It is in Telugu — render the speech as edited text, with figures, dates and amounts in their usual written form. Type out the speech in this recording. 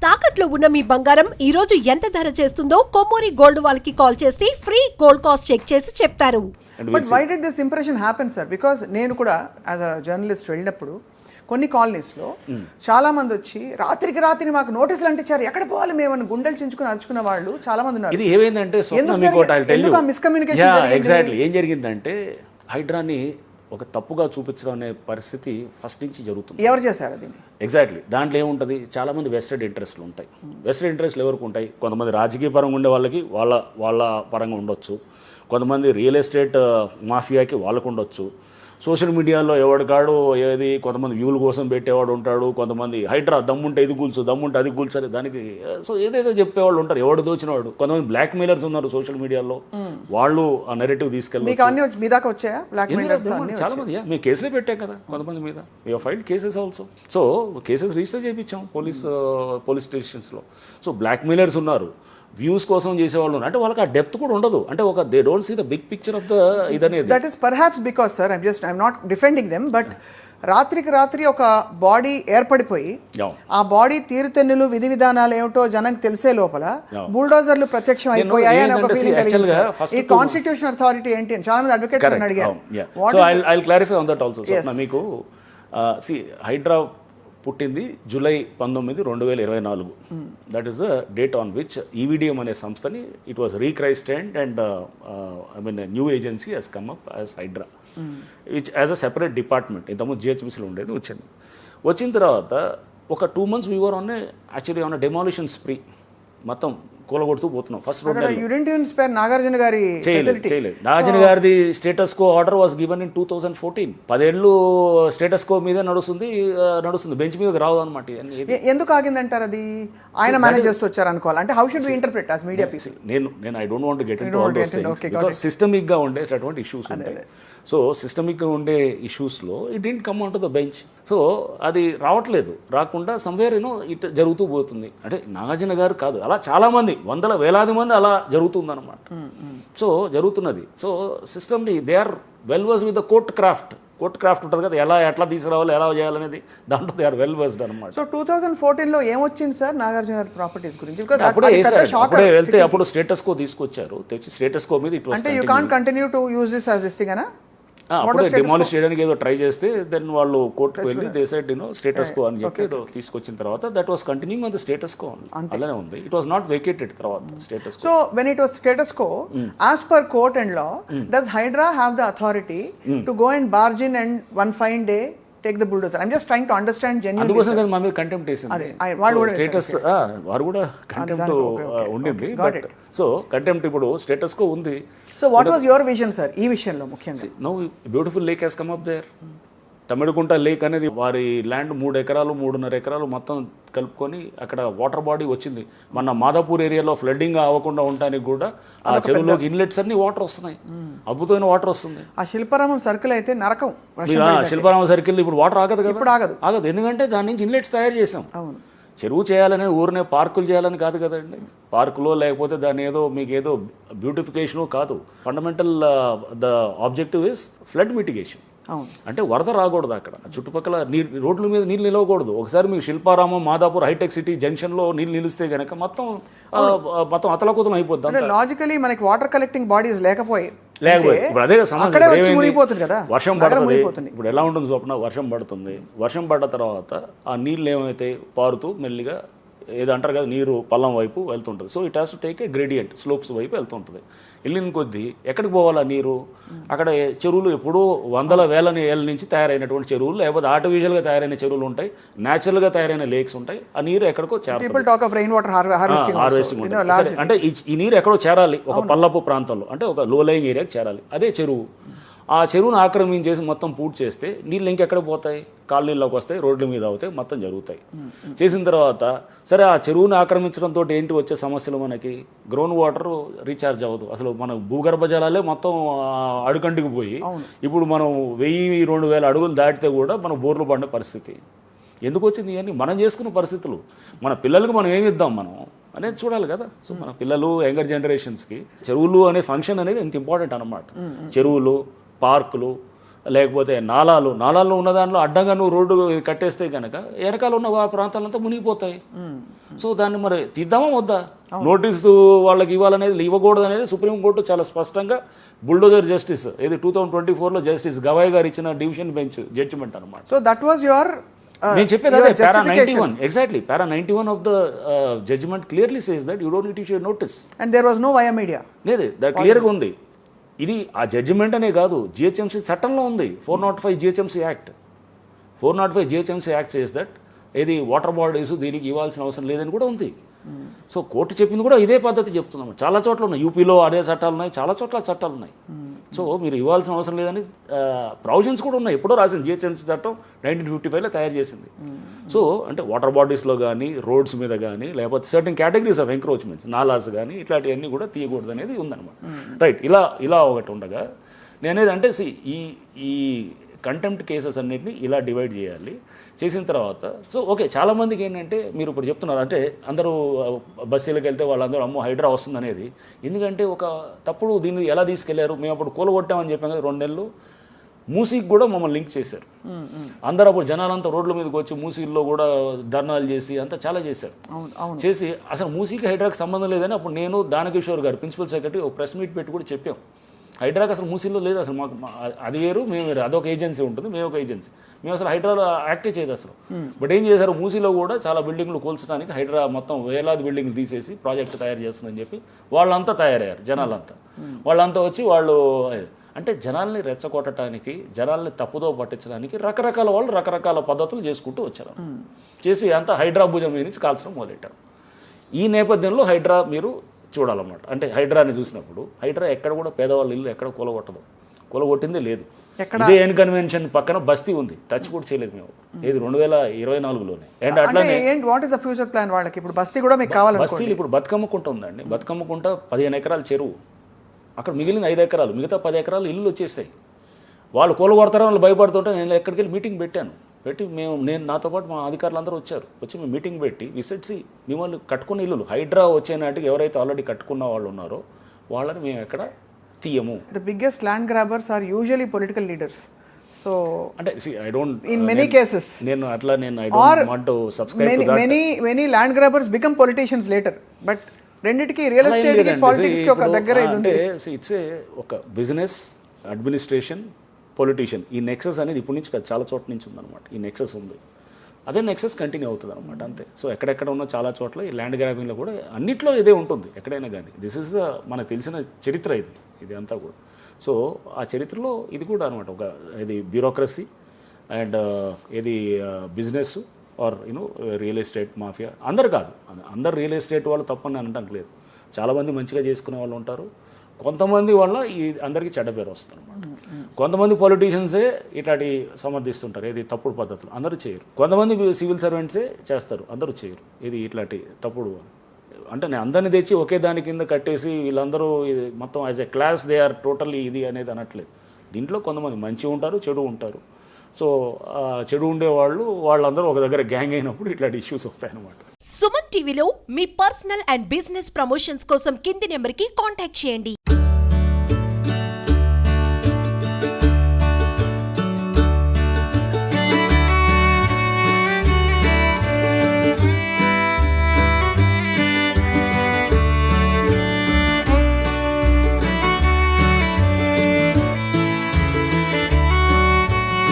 తాకట్లో ఉన్న మీ బంగారం ఈ రోజు ఎంత ధర చేస్తుందో కొమ్మూరి గోల్డ్ వాళ్ళకి కాల్ చేసి ఫ్రీ గోల్డ్ కాస్ట్ చెక్ చేసి చెప్తారు. But why did this impression happen sir? Because నేను కూడా యాజ్ అ జర్నలిస్ట్ వెళ్ళినప్పుడు కొన్ని కాలనీస్లో చాలా మంది వచ్చి రాత్రికి రాత్రి మాకు నోటీసులు అంటించారు, ఎక్కడ పోవాలి మేము గుండెలు చించుకుని అరుచుకున్న వాళ్ళు చాలా మంది ఉన్నారు. ఇది ఏమైందంటే ఎగ్జాక్ట్లీ ఏం జరిగిందంటే హైడ్రాని ఒక తప్పుగా చూపించడం అనే పరిస్థితి ఫస్ట్ నుంచి జరుగుతుంది. ఎవరు చేశారు దీన్ని? ఎగ్జాక్ట్లీ దాంట్లో ఏముంటుంది, చాలామంది వెస్టెడ్ ఇంట్రెస్ట్లు ఉంటాయి. వెస్టెడ్ ఇంట్రెస్ట్లు ఎవరికి ఉంటాయి? కొంతమంది రాజకీయ పరంగా ఉండే వాళ్ళకి వాళ్ళ పరంగా ఉండొచ్చు, కొంతమంది రియల్ ఎస్టేట్ మాఫియాకి వాళ్ళకు ఉండొచ్చు, సోషల్ మీడియాలో ఎవడికాడు ఏది కొంతమంది వ్యూల కోసం పెట్టేవాడు ఉంటాడు, కొంతమంది హైడ్రా దమ్ముంటే ఇది కూల్చు దమ్ముంటే అది కూల్చని దానికి సో ఏదేదో చెప్పేవాళ్ళు ఉంటారు, ఎవడు దోచినవాడు. కొంతమంది బ్లాక్ మెయిలర్స్ ఉన్నారు సోషల్ మీడియాలో, వాళ్ళు ఆ నెరేటివ్ తీసుకెళ్ళి చాలా మంది మేము కేసులే పెట్టాం కదా కొంతమంది మీద, we filed cases also. So cases register చేయించాం పోలీస్ స్టేషన్స్లో. సో బ్లాక్ మెయిలర్స్ ఉన్నారు, వ్యూస్ కోసం చేసేవాళ్ళు అంటే వాళ్ళకి ఆ డెప్త్ కూడా ఉండదు, అంటే ఒక they don't see the big picture of the ఇదనేది. That is perhaps because sir I'm not defending them, but రాత్రికి రాత్రి ఒక బాడీ ఏర్పడిపోయి ఆ బాడీ తీరుతెన్నులు విధి విధానాలు ఏమిటో జనానికి తెలిసే లోపల బుల్డోజర్లు ప్రత్యక్షం అయిపోయాయి అని ఒక ఫీలింగ్ కలిగింది. ఈ కాన్స్టిట్యూషన్ అథారిటీ ఏంటి అని చాలా మంది అడ్వకేట్స్ అడిగారు. I will clarify on that also. మీకు హైడ్రా పుట్టింది July 19, 2024. That is the date on which EVDM అనే సంస్థని it was rechristened and I mean new agency has come up as HYDRAA which as a separate department. ఇంతకుముందు జిహెచ్ఎంసీలో ఉండేది. వచ్చిన తర్వాత ఒక 2 months we were on actually on demolition spree, మొత్తం కూలగొడుతూ పోతున్నాం. ఫస్ట్ నాగార్జున గారి చేయలేదు. నాగార్జున గారిది status quo order was given in 2014. 10 ఏళ్ళు స్టేటస్ కో మీద నడుస్తుంది, బెంచ్ మీద రావు అనమాట. ఎందుకు ఆగిందంటారు? అది ఆయన మేనేజ్ చేస్తూ వచ్చారు అనుకోవాలి. అంటే how should we interpret as media people? నేను I don't want to get into all those things because systemic గా ఉండేటటువంటి ఇష్యూస్ ఉంటాయి. సో సిస్టమిక్గా ఉండే ఇష్యూస్లో it didn't come on to the bench. So అది రావట్లేదు, రాకుండా సమ్వేర్ ఇట్ జరుగుతూ పోతుంది. అంటే నాగార్జున గారు కాదు, అలా చాలామంది వేలాది మంది అలా జరుగుతుందన్నమాట. సో జరుగుతున్నది. సో సిస్టమ్ని they are well versed with the court craft ఉంటుంది కదా, ఎట్లా తీసుకురావాలి, ఎలా చేయాలనేది, దాంట్లో దే ఆర్ వెల్ వర్స్డ్ అనమాట. సో 2014లో ఏమొచ్చింది సార్ నాగార్జున గారి ప్రాపర్టీస్ గురించి? అప్పుడే వెళ్తే అప్పుడు స్టేటస్ కో తీసుకొచ్చారు, తెచ్చి స్టేటస్ కో మీద ఇట్ వాస్ అంటే you can't continue to use this as this thing అనా? అప్పుడే డిమాలిష్ చేయడానికి ఏదో ట్రై చేస్తే దెన్ వాళ్ళు కోర్టుకు వెళ్ళి దే సెడ్ స్టేటస్ కో అని చెప్పి తీసుకొచ్చిన తర్వాత that was continuing on the status quo అలానే ఉంది. ఇట్ వాస్ నాట్ వేకేటెడ్ తర్వాత status quo. So when it was status quo as per court and law, does Hydraa have the authority to go and barge in and one fine day take the bulldozer? I'm just trying to understand genuinely. అందుకోసం కదా మా మీద కంటెంప్ట్ వేసింది. వాళ్ళు కూడా స్టేటస్ వారు కూడా కంటెంప్ట్ ఉండింది. బట్ సో కంటెంప్ట్ ఇప్పుడు స్టేటస్ కో ఉంది. So what was your vision sir ఈ విషయంలో ముఖ్యంగా? Now beautiful lake has come up there. Tamilakunta lake అనేది వారి ల్యాండ్ 3 ఎకరాలు 3.5 ఎకరాలు మొత్తం కలుపుకొని అక్కడ వాటర్ బాడీ వచ్చింది. మన మాదాపూర్ ఏరియాలో ఫ్లడ్డింగ్ అవ్వకుండా ఉండడానికి కూడా ఆ చెరువులోకి ఇన్లెట్స్ అన్ని వాటర్ వస్తున్నాయి, అద్భుతమైన వాటర్ వస్తుంది. ఆ శిల్పారామం సర్కిల్ అయితే నరకం. శిల్పారామం సర్కిల్ ఇప్పుడు వాటర్ ఆగదు కదా, ఆగదు. ఎందుకంటే దాని నుంచి ఇన్లెట్స్ తయారు చేసాం. చెరువు చేయాలనే ఊరినే పార్కులు చేయాలని కాదు కదండి. పార్కులో లేకపోతే దాన్ని మీకు ఏదో బ్యూటిఫికేషను కాదు. Fundamental the objective is flood mitigation. అంటే వరద రాకూడదు, అక్కడ చుట్టుపక్కల రోడ్ల మీద నీళ్ళు నిలవకూడదు. ఒకసారి మీకు శిల్పారామం, మాదాపూర్, హైటెక్ సిటీ జంక్షన్లో నీళ్ళు నిలిస్తే కనుక మొత్తం అతలకుతలం అయిపోద్ది. లాజికలీ మనకి వాటర్ కలెక్టింగ్ బాడీస్ లేకపోయి ఇప్పుడు అదే కదా, వర్షం పడుతుంది. ఇప్పుడు ఎలా ఉంటుంది స్వప్న, వర్షం పడుతుంది, వర్షం పడ్డ తర్వాత ఆ నీళ్ళు ఏమైతే పారుతూ మెల్లిగా ఏదో అంటారు కదా, నీరు పల్లం వైపు వెళ్తుంటుంది. So it has to take a gradient, slopes వైపు వెళ్తుంటుంది. వెళ్ళిన కొద్దీ ఎక్కడికి పోవాలా నీరు? అక్కడ చెరువులు ఎప్పుడూ 100,000 ఏళ్ళ నుంచి తయారైనటువంటి చెరువులు, లేకపోతే ఆర్టిఫిషియల్గా తయారైన చెరువులు ఉంటాయి, న్యాచురల్గా తయారైన లేక్స్ ఉంటాయి. ఆ నీరు ఎక్కడికో హార్వెస్టింగ్ ఉంటుంది. అంటే ఈ నీరు ఎక్కడో చేరాలి, ఒక పల్లపు ప్రాంతంలో, అంటే ఒక లో లయింగ్ ఏరియాకి చేరాలి. అదే చెరువు. ఆ చెరువును ఆక్రమించేసి మొత్తం పూర్తి చేస్తే నీళ్ళు ఇంకెక్కడ పోతాయి? కాలనీల్లోకి వస్తాయి, రోడ్ల మీద అవుతాయి, మొత్తం జరుగుతాయి. చేసిన తర్వాత సరే ఆ చెరువుని ఆక్రమించడంతో ఏంటి వచ్చే సమస్యలు? మనకి గ్రౌండ్ వాటర్ రీఛార్జ్ అవ్వదు. అసలు మన భూగర్భ జలాలే మొత్తం అడుగంటికి పోయి ఇప్పుడు మనం 1000-2000 అడుగులు దాటితే కూడా మన బోర్లు పడిన పరిస్థితి. ఎందుకు వచ్చింది అని మనం చేసుకున్న పరిస్థితులు. మన పిల్లలకు మనం ఏమి ఇద్దాం మనం అనేది చూడాలి కదా. సో మన పిల్లలు, యంగర్ జనరేషన్స్కి చెరువులు అనే ఫంక్షన్ అనేది ఎంత ఇంపార్టెంట్ అన్నమాట. చెరువులు, పార్కులు, లేకపోతే నాలాల్లో ఉన్న దాంట్లో అడ్డంగా నువ్వు రోడ్డు కట్టేస్తే కనుక వెనకాల ఉన్న ఆ ప్రాంతాలంతా మునిగిపోతాయి. సో దాన్ని మరి తీద్దామా వద్దా? నోటీసు వాళ్ళకి ఇవ్వాలనేది ఇవ్వకూడదు అనేది సుప్రీంకోర్టు చాలా స్పష్టంగా బుల్డోజర్ జస్టిస్ ఇది 2024లో జస్టిస్ గవాయ్ గారు ఇచ్చిన డివిజన్ బెంచ్ జడ్జిమెంట్ అనమాట. సో దట్ వాజ్ యువర్ నేను చెప్పేది అదే para 91 exactly para 91 of the judgement clearly says that you don't need to issue notice and there was no via media. లేదు దట్ క్లియర్గా ఉంది. ఇది ఆ జడ్జిమెంట్ అనే కాదు, జిహెచ్ఎంసీ చట్టంలో ఉంది. 405 GHMC act 405 GHMC act says that ఇది వాటర్ బాడీస్ దీనికి ఇవ్వాల్సిన అవసరం లేదని కూడా ఉంది. సో కోర్టు చెప్పింది కూడా ఇదే పద్ధతి చెప్తున్నాము. చాలా చోట్ల ఉన్నాయి, యూపీలో అదే చట్టాలు ఉన్నాయి, చాలా చోట్ల చట్టాలు ఉన్నాయి. సో మీరు ఇవ్వాల్సిన అవసరం లేదని ప్రొవిజన్స్ కూడా ఉన్నాయి. ఎప్పుడో రాసింది జిహెచ్ఎంసీ చట్టం 1955లో తయారు చేసింది. సో అంటే వాటర్ బాడీస్లో కానీ రోడ్స్ మీద కానీ లేకపోతే certain categories of encroachments nallahs కానీ ఇట్లాంటివన్నీ కూడా తీయకూడదు అనేది ఉందన్నమాట. రైట్, ఇలా ఒకటి ఉండగా నేనేదంటే ఈ కంటెంప్ట్ కేసెస్ అన్నింటినీ ఇలా డివైడ్ చేయాలి. చేసిన తర్వాత సో ఓకే చాలామందికి ఏంటంటే మీరు ఇప్పుడు చెప్తున్నారు అంటే అందరూ బస్సులకు వెళ్తే వాళ్ళందరూ అమ్మో హైడ్రా వస్తుంది అనేది. ఎందుకంటే ఒక తప్పుడు దీన్ని ఎలా తీసుకెళ్లారు, మేము అప్పుడు కూలగొట్టామని చెప్పాం కదా 2 నెలలు. మూసీకి కూడా మమ్మల్ని లింక్ చేశారు. అందరూ అప్పుడు జనాలంతా రోడ్ల మీదకి వచ్చి మూసీల్లో కూడా ధర్నాలు చేసి అంతా చాలా చేశారు. చేసి అసలు మూసీకి హైడ్రాకి సంబంధం లేదని అప్పుడు నేను దానకిషోర్ గారు ప్రిన్సిపల్ సెక్రటరీ ఒక ప్రెస్ మీట్ పెట్టి కూడా చెప్పాం. హైడ్రాకి అసలు మూసీలో లేదు, అసలు మాకు అది వేరు మేము వేరు, అదొక ఏజెన్సీ ఉంటుంది, మేము ఒక ఏజెన్సీ, మేము అసలు హైడ్రాలో యాక్టే చేయదు అసలు. బట్ ఏం చేశారు, మూసీలో కూడా చాలా బిల్డింగ్లు కూల్చడానికి హైడ్రా మొత్తం వేలాది బిల్డింగ్లు తీసేసి ప్రాజెక్ట్ తయారు చేస్తుందని చెప్పి వాళ్ళంతా తయారయ్యారు. జనాలంతా వాళ్ళంతా వచ్చి వాళ్ళు అంటే జనాల్ని రెచ్చగొట్టడానికి, జనాల్ని తప్పుదో పట్టించడానికి రకరకాల వాళ్ళు రకరకాల పద్ధతులు చేసుకుంటూ వచ్చారు. చేసి అంతా హైడ్రా భుజం మీద నుంచి కాల్చడం మొదలెట్టారు. ఈ నేపథ్యంలో హైడ్రా మీరు చూడాలన్నమాట. అంటే హైడ్రాని చూసినప్పుడు హైడ్రా ఎక్కడ కూడా పేదవాళ్ళ ఇల్లు ఎక్కడ కూలగొట్టదు, కూలగొట్టిందే లేదు. ఇదే ఎన్ కన్వెన్షన్ పక్కన బస్తీ ఉంది, టచ్ కూడా చేయలేదు మేము. ఇది 2024లోనే. అండ్ అట్లానే what is the future plan వాళ్ళకి? ఇప్పుడు బస్తీ కూడా మీకు కావాలి. బస్తీలు ఇప్పుడు బతుకమ్మకుంట ఉందండి. బతుకమ్మకుంట 15 ఎకరాల చెరువు, అక్కడ మిగిలిన 5 ఎకరాలు, మిగతా 10 ఎకరాలు ఇల్లు వచ్చేసాయి. వాళ్ళు కూలగొడతారని వాళ్ళు భయపడుతుంటే నేను ఎక్కడికి వెళ్ళి మీటింగ్ పెట్టాను. పెట్టి నేను నాతో పాటు మా అధికారులు అందరూ వచ్చారు. వచ్చి మేము మీటింగ్ పెట్టి విసిట్సి మిమ్మల్ని కట్టుకున్న ఇల్లులు హైడ్రా వచ్చే నాటికి ఎవరైతే ఆల్రెడీ కట్టుకున్న వాళ్ళు ఉన్నారో వాళ్ళని మేము ఎక్కడ తీయము. The biggest land grabbers are usually political leaders. So అంటే I don't in many cases నేను అట్లా నేను I don't want to subscribe to that. Many land grabbers become politicians later. But రెండిటికి రియల్ ఎస్టేట్ కి పాలిటిక్స్ కి ఒక దగ్గర అంటే ఇట్స్ ఒక బిజినెస్, అడ్మినిస్ట్రేషన్, పొలిటీషియన్. ఈ నెక్సెస్ అనేది ఇప్పటి నుంచి కాదు, చాలా చోట్ల నుంచి ఉందన్నమాట. ఈ నెక్సెస్ ఉంది, అదే నెక్సెస్ కంటిన్యూ అవుతుంది అనమాట. అంతే. సో ఎక్కడెక్కడ ఉన్న చాలా చోట్ల ఈ ల్యాండ్ గ్రాబింగ్లో కూడా అన్నిట్లో ఇదే ఉంటుంది ఎక్కడైనా కానీ. దిస్ ఇస్ ద మనకు తెలిసిన చరిత్ర ఇది అంతా కూడా. సో ఆ చరిత్రలో ఇది కూడా అనమాట. ఒక ఇది బ్యూరోక్రసీ అండ్ ఇది business are real estate mafia. అందరు కాదు, అందరు రియల్ ఎస్టేట్ వాళ్ళు తప్పని అనడానికి లేదు. చాలామంది మంచిగా చేసుకునే వాళ్ళు ఉంటారు. కొంతమంది వల్ల ఈ అందరికీ చెడ్డ పేరు వస్తుంది అనమాట. కొంతమంది పొలిటీషియన్సే ఇట్లాంటి సమర్థిస్తుంటారు, ఇది తప్పుడు పద్ధతులు, అందరూ చేయరు. కొంతమంది సివిల్ సర్వెంట్సే చేస్తారు, అందరూ చేయరు. ఇది ఇట్లాంటి తప్పుడు అంటే నేను అందరినీ తెచ్చి ఒకే దాని కింద కట్టేసి వీళ్ళందరూ మొత్తం as a class they are totally ఇది అనేది అనట్లేదు. దీంట్లో కొంతమంది మంచి ఉంటారు, చెడు ఉంటారు. సో చెడు ఉండేవాళ్ళు వాళ్ళందరూ ఒక దగ్గర గ్యాంగ్ అయినప్పుడు ఇట్లాంటి ఇష్యూస్ వస్తాయన్నమాట. సుమన్ టీవీలో మీ పర్సనల్ అండ్ బిజినెస్ ప్రమోషన్స్ కోసం కింది నెంబర్కి కాంటాక్ట్ చేయండి.